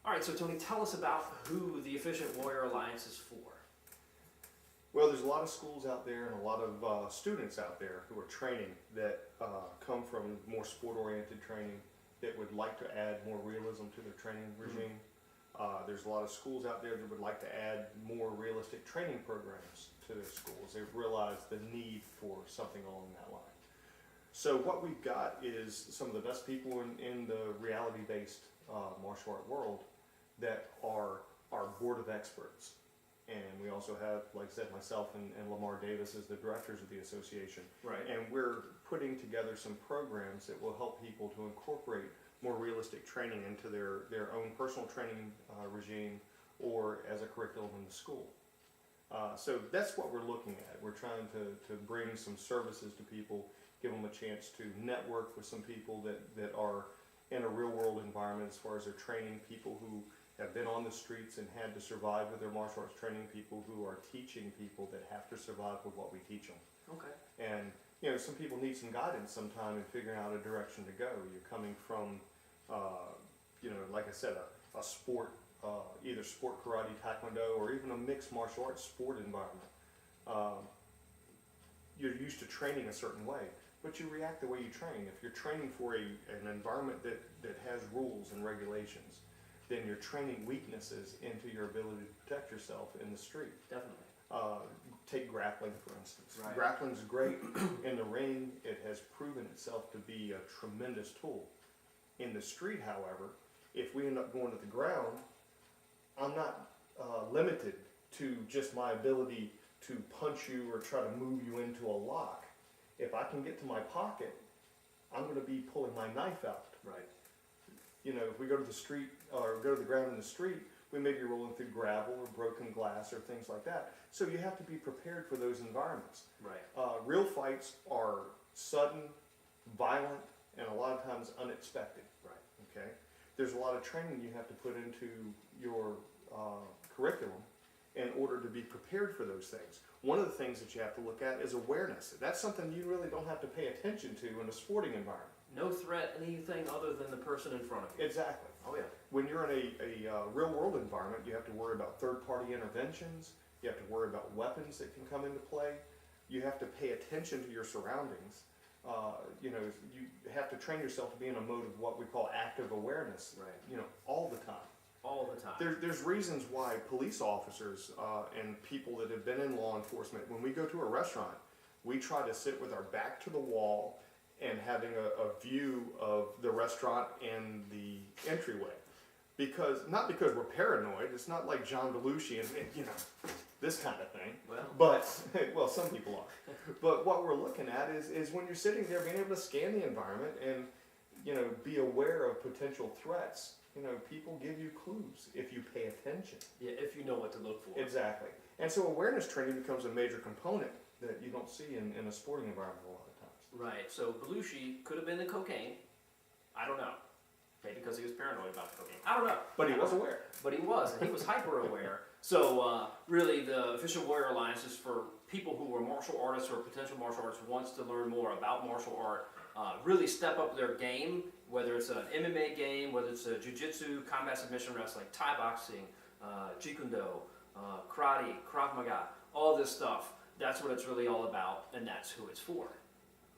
All right, so Tony, tell us about who the Efficient Warrior Alliance is for. Well, there's a lot of schools out there and a lot of students out there who are training that come from more sport-oriented training that would like to add more realism to their training regime. There's a lot of schools out there that would like to add more realistic training programs to their schools. They've realized the need for something along that line. So what we've got is some of the best people in the reality-based martial art world that are our board of experts. And we also have, like I said, myself and Lamar Davis as the directors of the association. Right. And we're putting together some programs that will help people to incorporate more realistic training into their own personal training regime or as a curriculum in the school. So that's what we're looking at. We're trying to bring some services to people, give them a chance to network with some people that are in a real world environment as far as they're training people who have been on the streets and had to survive with their martial arts training, people who are teaching people that have to survive with what we teach them. Okay. And some people need some guidance sometime in figuring out a direction to go. You're coming from, like I said, a sport, either sport karate, taekwondo, or even a mixed martial arts sport environment. You're used to training a certain way, but you react the way you train. If you're training for an environment that has rules and regulations, then you're training weaknesses into your ability to protect yourself in the street. Definitely. Take grappling, for instance. Right. Grappling's great in the ring. It has proven itself to be a tremendous tool. In the street, however, if we end up going to the ground, I'm not limited to just my ability to punch you or try to move you into a lock. If I can get to my pocket, I'm going to be pulling my knife out. Right. If we go to the street or go to the ground in the street, we may be rolling through gravel or broken glass or things like that. So you have to be prepared for those environments. Right. Real fights are sudden, violent, and a lot of times unexpected. Right. Okay. There's a lot of training you have to put into your curriculum in order to be prepared for those things. One of the things that you have to look at is awareness. That's something you really don't have to pay attention to in a sporting environment. No threat, anything other than the person in front of you. Exactly. Oh, yeah. When you're in a real-world environment, you have to worry about third-party interventions. You have to worry about weapons that can come into play. You have to pay attention to your surroundings. You have to train yourself to be in a mode of what we call active awareness. Right. All the time. All the time. There's reasons why police officers and people that have been in law enforcement, when we go to a restaurant, we try to sit with our back to the wall and having a view of the restaurant and the entryway. Not because we're paranoid, it's not like John Belushi and this kind of thing. Well, some people are. But what we're looking at is when you're sitting there being able to scan the environment and be aware of potential threats. People give you clues if you pay attention. Yeah, if you know what to look for. Exactly. And so awareness training becomes a major component that you don't see in a sporting environment a lot of times. Right, so Belushi could have been the cocaine. I don't know. Maybe because he was paranoid about the cocaine. I don't know. But he was aware. But he was, and he was hyper aware. So really the Efficient Warrior Alliance is for people who are martial artists or potential martial artists who wants to learn more about martial art, really step up their game, whether it's an MMA game, whether it's a jiu-jitsu, combat submission wrestling, Thai boxing, Jeet Kune Do, karate, Krav Maga, all this stuff. That's what it's really all about, and that's who it's for.